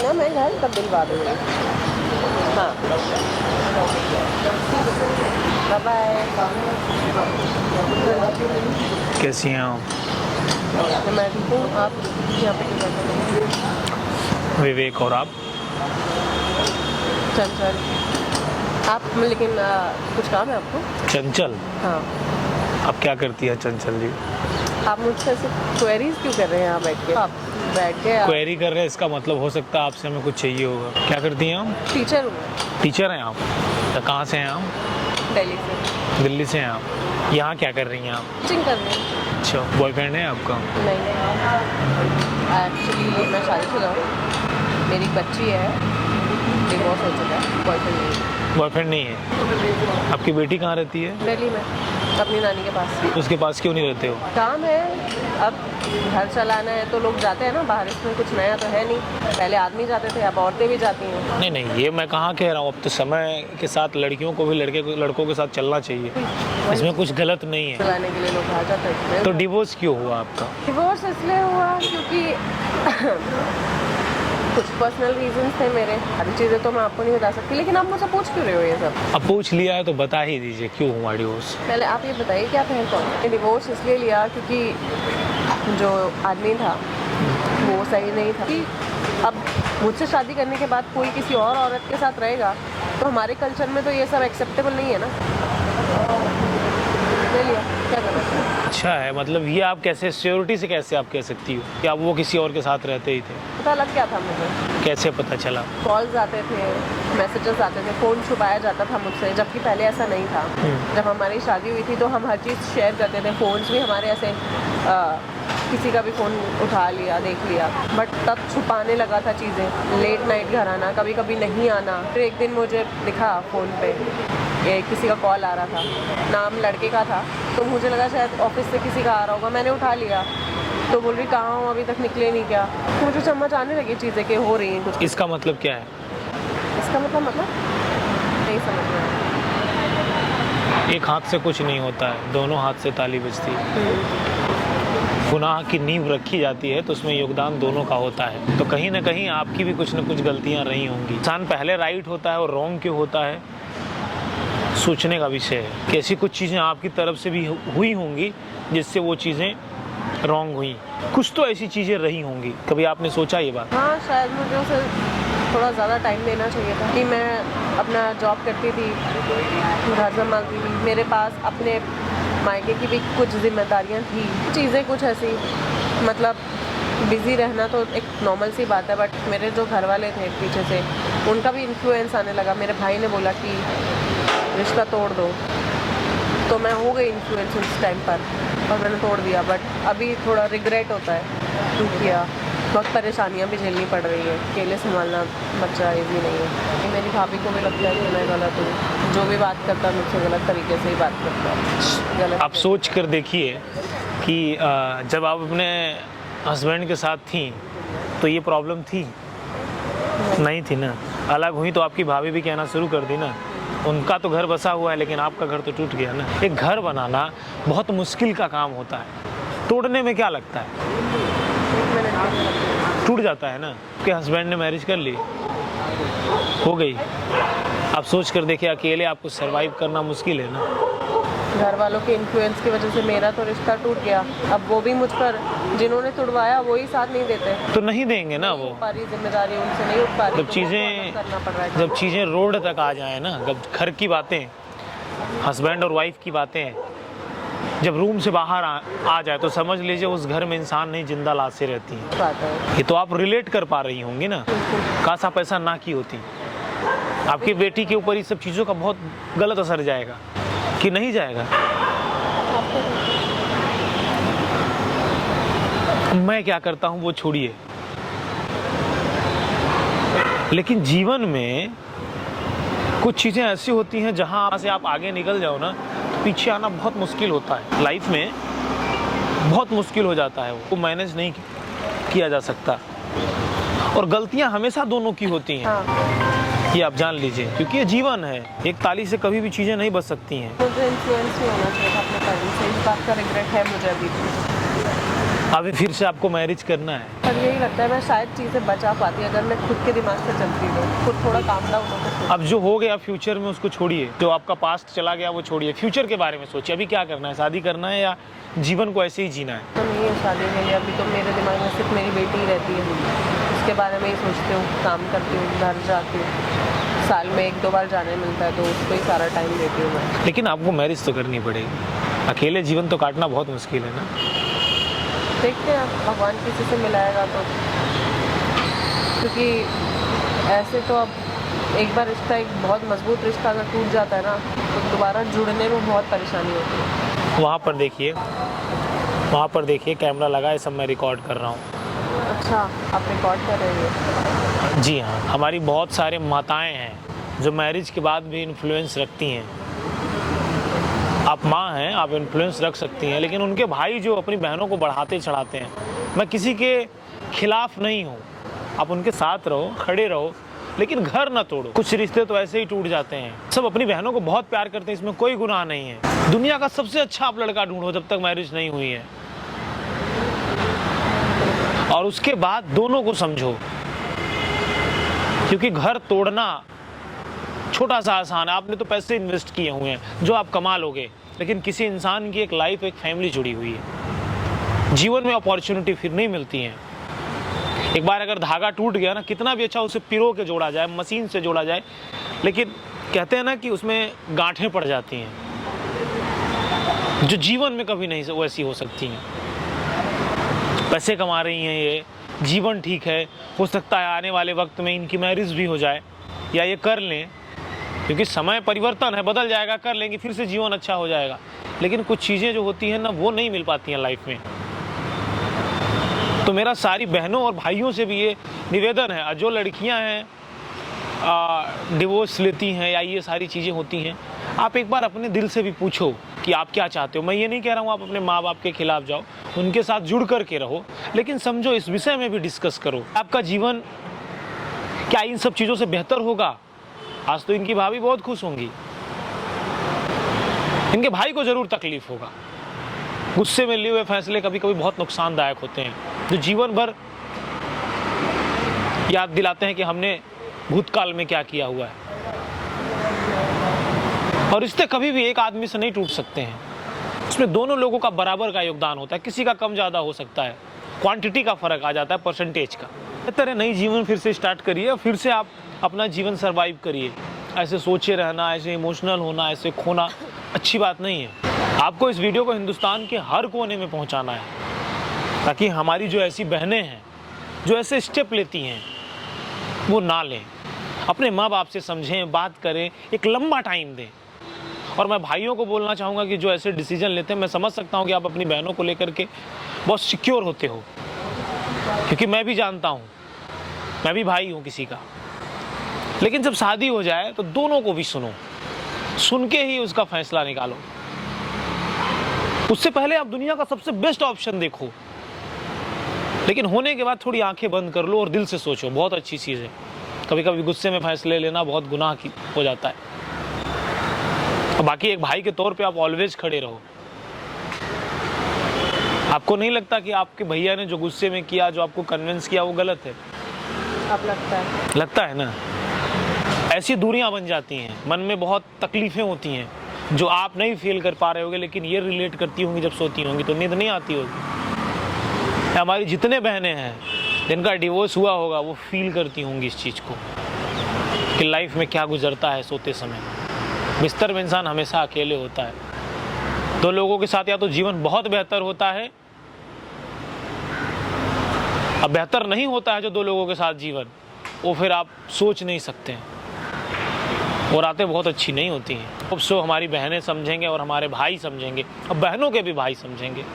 ना मैं घर तब दिलवा दूँगी। हाँ, बाय बाय। कैसी हैं आप? मैं ठीक हूँ, आप यहाँ पे क्या कर रहे हैं? विवेक। और आप? चंचल। आप लेकिन कुछ काम है आपको? चंचल? हाँ। आप क्या करती है चंचल जी? आप मुझसे ऐसे क्वेरीज क्यों कर रहे हैं यहाँ बैठ के? आप बैठ के क्वेरी कर रहे हैं, इसका मतलब हो सकता है आपसे हमें कुछ चाहिए होगा। क्या करती हैं आप? टीचर हूँ मैं। टीचर हैं आप? तो कहाँ से हैं आप? दिल्ली से। दिल्ली से हैं आप? यहाँ क्या कर रही हैं आप? टीचिंग कर रही हूँ। अच्छा, बॉयफ्रेंड है आपका? नहीं, एक्चुअली मैं शादीशुदा हूँ, मेरी बच्ची है, डिवोर्स हो चुका है, बॉयफ्रेंड नहीं है। बॉयफ्रेंड नहीं है? आपकी बेटी कहाँ रहती है? दिल्ली में अपनी नानी के पास। उसके पास क्यों नहीं रहते हो? काम है, अब घर चलाना है तो लोग जाते हैं ना बाहर, इसमें कुछ नया तो है नहीं। पहले आदमी जाते थे, अब औरतें भी जाती हैं। नहीं नहीं, ये मैं कहाँ कह रहा हूँ, अब तो समय के साथ लड़कियों को भी लड़कों के साथ चलना चाहिए, इसमें कुछ गलत नहीं है। चलाने के लिए लोग बाहर जाते हैं। तो डिवोर्स क्यों हुआ आपका? डिवोर्स इसलिए हुआ क्योंकि कुछ पर्सनल रीजंस थे मेरे। सारी चीज़ें तो मैं आपको नहीं बता सकती, लेकिन आप मुझसे पूछ क्यों रहे हो ये सब? अब पूछ लिया है तो बता ही दीजिए क्यों हुआ डिवोर्स। पहले आप ये बताइए कि आप हैं कौन? डिवोर्स इसलिए लिया क्योंकि जो आदमी था वो सही नहीं था। कि अब मुझसे शादी करने के बाद कोई किसी और औरत के साथ रहेगा तो हमारे कल्चर में तो ये सब एक्सेप्टेबल नहीं है ना। ले लिया, क्या करना। अच्छा है, मतलब ये आप कैसे श्योरिटी से कैसे आप कह सकती हो कि आप वो किसी और के साथ रहते ही थे? पता लग गया था मुझे। कैसे पता चला? कॉल्स आते थे, मैसेजेस आते थे, फ़ोन छुपाया जाता था मुझसे, जबकि पहले ऐसा नहीं था। जब हमारी शादी हुई थी तो हम हर चीज़ शेयर करते थे, फ़ोन्स भी हमारे ऐसे किसी का भी फ़ोन उठा लिया, देख लिया, बट तब छुपाने लगा था चीज़ें। लेट नाइट घर आना, कभी कभी नहीं आना। फिर एक दिन मुझे दिखा फ़ोन पे ये किसी का कॉल आ रहा था, नाम लड़के का था, तो मुझे लगा शायद ऑफिस से किसी का आ रहा होगा, मैंने उठा लिया। तो बोल रही कहाँ हो, अभी तक निकले नहीं क्या? मुझे समझ आने लगी चीज़ें कि हो रही हैं कुछ। इसका मतलब क्या है? इसका मतलब नहीं समझ में आया। एक हाथ से कुछ नहीं होता है, दोनों हाथ से ताली बजती है। गुनाह की नींव रखी जाती है तो उसमें योगदान दोनों का होता है। तो कहीं ना कहीं आपकी भी कुछ न कुछ गलतियां रही होंगी। इंसान पहले राइट होता है और रॉन्ग क्यों होता है, सोचने का विषय है कि ऐसी कुछ चीज़ें आपकी तरफ से भी हुई होंगी जिससे वो चीज़ें रॉन्ग हुई। कुछ तो ऐसी चीज़ें रही होंगी, कभी आपने सोचा ये बात? हाँ, शायद मुझे उसे थोड़ा ज़्यादा टाइम देना चाहिए था। कि मैं अपना जॉब करती थी, घर संभालती थी, मेरे पास अपने मायके की भी कुछ जिम्मेदारियाँ थी, चीज़ें कुछ ऐसी, मतलब बिज़ी रहना तो एक नॉर्मल सी बात है, बट मेरे जो घर वाले थे पीछे से, उनका भी इन्फ्लुएंस आने लगा। मेरे भाई ने बोला कि रिश्ता तोड़ दो, तो मैं हो गई इन्फ्लुएंस उस टाइम पर और मैंने तोड़ दिया। बट अभी थोड़ा रिग्रेट होता है क्यों किया। बहुत परेशानियां भी झेलनी पड़ रही है, अकेले संभालना बच्चा ईजी नहीं है। मेरी भाभी को भी लगता है कि मैं गलत हूँ, जो भी बात करता है मुझसे गलत तरीके से ही बात करता है। गलत आप सोच कर देखिए कि जब आप अपने हस्बैंड के साथ थी तो ये प्रॉब्लम थी? नहीं थी ना। अलग हुई तो आपकी भाभी भी कहना शुरू कर दी ना, उनका तो घर बसा हुआ है लेकिन आपका घर तो टूट गया ना। एक घर बनाना बहुत मुश्किल का काम होता है, तोड़ने में क्या लगता है? टूट जाता है ना। कि हस्बैंड ने मैरिज कर ली, हो गई। आप सोच कर देखिए, अकेले आपको सरवाइव करना मुश्किल है ना। घर वालों के इन्फ्लुएंस की वजह से मेरा तो रिश्ता टूट गया। अब वो भी मुझ पर, जिन्होंने तुड़वाया वो ही साथ नहीं देते, तो नहीं देंगे ना। वो सारी जिम्मेदारी उनसे नहीं उठ पा रही। जब चीज़ें रोड तक आ जाए ना, जब घर की बातें, हस्बैंड और वाइफ की बातें जब रूम से बाहर आ जाए तो समझ लीजिए उस घर में इंसान नहीं, जिंदा लाशें रहती हैं। ये तो आप रिलेट कर पा रही होंगी ना। काश आप ऐसा ना की होती। आपकी बेटी के ऊपर इस सब चीज़ों का बहुत गलत असर जाएगा कि नहीं जाएगा? मैं क्या करता हूँ वो छोड़िए, लेकिन जीवन में कुछ चीज़ें ऐसी होती हैं जहाँ से आप आगे निकल जाओ ना, तो पीछे आना बहुत मुश्किल होता है। लाइफ में बहुत मुश्किल हो जाता है, वो मैनेज नहीं किया जा सकता। और गलतियाँ हमेशा दोनों की होती हैं। ये आप जान लीजिए, क्योंकि ये जीवन है। एक ताली से कभी भी चीज़ें नहीं बच सकती हैं। मुझे इन्फ्लुएंस नहीं होना चाहिए था अपने पेरेंट्स से, इस बात का रिग्रेट है मुझे अभी भी। अभी फिर से आपको मैरिज करना है? पर यही लगता है मैं शायद चीज़ें बचा पाती अगर मैं खुद के दिमाग से चलती तो, खुद थोड़ा काम डाउन होकर। अब जो हो गया फ्यूचर में उसको छोड़िए, जो आपका पास्ट चला गया वो छोड़िए, फ्यूचर के बारे में सोचिए। अभी क्या करना है, शादी करना है या जीवन को ऐसे ही जीना है? तो नहीं है शादी के लिए, अभी तो मेरे दिमाग में सिर्फ मेरी बेटी ही रहती है, उसके बारे में ही सोचती हूँ, काम करती हूँ, घर जाती हूँ, साल में 1-2 बार जाने मिलता है तो उसको ही सारा टाइम देती हूँ मैं। लेकिन आपको मैरिज तो करनी पड़ेगी, अकेले जीवन तो काटना बहुत मुश्किल है ना। देखते हैं भगवान किसी से मिलाएगा तो, क्योंकि ऐसे तो अब एक बार रिश्ता, एक बहुत मजबूत रिश्ता अगर टूट जाता है ना तो दोबारा जुड़ने में बहुत परेशानी होती है। वहाँ पर देखिए कैमरा लगा है, सब मैं रिकॉर्ड कर रहा हूँ। अच्छा, आप रिकॉर्ड कर रहे हैं? जी हाँ, हमारी बहुत सारे माताएं हैं जो मैरिज के बाद भी इन्फ्लुएंस रखती हैं। आप माँ हैं, आप इन्फ्लुएंस रख सकती हैं, लेकिन उनके भाई जो अपनी बहनों को बढ़ाते चढ़ाते हैं, मैं किसी के खिलाफ नहीं हूँ, आप उनके साथ रहो, खड़े रहो, लेकिन घर ना तोड़ो। कुछ रिश्ते तो ऐसे ही टूट जाते हैं। सब अपनी बहनों को बहुत प्यार करते हैं, इसमें कोई गुनाह नहीं है। दुनिया का सबसे अच्छा आप लड़का ढूंढो जब तक मैरिज नहीं हुई है, और उसके बाद दोनों को समझो, क्योंकि घर तोड़ना छोटा सा आसान है। आपने तो पैसे इन्वेस्ट किए हुए हैं जो आप कमा लोगे, लेकिन किसी इंसान की एक लाइफ, एक फैमिली जुड़ी हुई है। जीवन में अपॉर्चुनिटी फिर नहीं मिलती है। एक बार अगर धागा टूट गया ना, कितना भी अच्छा उसे पिरो के जोड़ा जाए, मशीन से जोड़ा जाए, लेकिन कहते हैं ना कि उसमें गांठें पड़ जाती हैं जो जीवन में कभी नहीं वैसी हो सकती हैं। पैसे कमा रही हैं ये, जीवन ठीक है, हो सकता है आने वाले वक्त में इनकी मैरिज भी हो जाए या ये कर लें, क्योंकि समय परिवर्तन है, बदल जाएगा, कर लेंगे, फिर से जीवन अच्छा हो जाएगा। लेकिन कुछ चीज़ें जो होती हैं ना, वो नहीं मिल पाती हैं लाइफ में। तो मेरा सारी बहनों और भाइयों से भी ये निवेदन है, जो लड़कियां हैं डिवोर्स लेती हैं या ये सारी चीज़ें होती हैं, आप एक बार अपने दिल से भी पूछो कि आप क्या चाहते हो। मैं ये नहीं कह रहा हूँ आप अपने माँ बाप के खिलाफ जाओ, उनके साथ जुड़ कर के रहो, लेकिन समझो, इस विषय में भी डिस्कस करो। आपका जीवन क्या इन सब चीज़ों से बेहतर होगा? आज तो इनकी भाभी बहुत खुश होंगी, इनके भाई को जरूर तकलीफ होगा। गुस्से में लिए हुए फैसले कभी कभी बहुत नुकसानदायक होते हैं, जो जीवन भर याद दिलाते हैं कि हमने भूतकाल में क्या किया हुआ है। और रिश्ते कभी भी एक आदमी से नहीं टूट सकते हैं, इसमें दोनों लोगों का बराबर का योगदान होता है। किसी का कम ज़्यादा हो सकता है, क्वांटिटी का फर्क आ जाता है, परसेंटेज का। इस तरह नई जीवन फिर से स्टार्ट करिए, फिर से आप अपना जीवन सर्वाइव करिए। ऐसे सोचे रहना, ऐसे इमोशनल होना, ऐसे खोना अच्छी बात नहीं है। आपको इस वीडियो को हिंदुस्तान के हर कोने में पहुंचाना है, ताकि हमारी जो ऐसी बहनें हैं जो ऐसे स्टेप लेती हैं वो ना लें। अपने माँ बाप से समझें, बात करें, एक लंबा टाइम दें। और मैं भाइयों को बोलना चाहूँगा कि जो ऐसे डिसीजन लेते हैं, मैं समझ सकता हूँ कि आप अपनी बहनों को लेकर के बहुत सिक्योर होते हो, क्योंकि मैं भी जानता हूँ, मैं भी भाई हूँ किसी का। लेकिन जब शादी हो जाए तो दोनों को भी सुनो, सुन के ही उसका फैसला निकालो। उससे पहले आप दुनिया का सबसे बेस्ट ऑप्शन देखो, लेकिन होने के बाद थोड़ी आंखें बंद कर लो और दिल से सोचो। बहुत अच्छी चीज़ है। कभी कभी गुस्से में फैसले लेना बहुत गुनाह की हो जाता है। और बाकी एक भाई के तौर पे आप ऑलवेज खड़े रहो। आपको नहीं लगता कि आपके भैया ने जो गुस्से में किया, जो आपको कन्विंस किया, वो गलत है? अब लगता है ना। ऐसी दूरियां बन जाती हैं, मन में बहुत तकलीफें होती हैं जो आप नहीं फील कर पा रहे होगे, लेकिन ये रिलेट करती होंगी। जब सोती होंगी तो नींद नहीं आती होगी। हमारी जितने बहनें हैं जिनका डिवोर्स हुआ होगा, वो फील करती होंगी इस चीज़ को कि लाइफ में क्या गुजरता है सोते समय। बिस्तर में इंसान हमेशा अकेले होता है। दो लोगों के साथ या तो जीवन बहुत बेहतर होता है, अब बेहतर नहीं होता है जो दो लोगों के साथ जीवन, वो फिर आप सोच नहीं सकते हैं, और रातें बहुत अच्छी नहीं होती हैं। अब सो हमारी बहनें समझेंगे और हमारे भाई समझेंगे, और बहनों के भी भाई समझेंगे।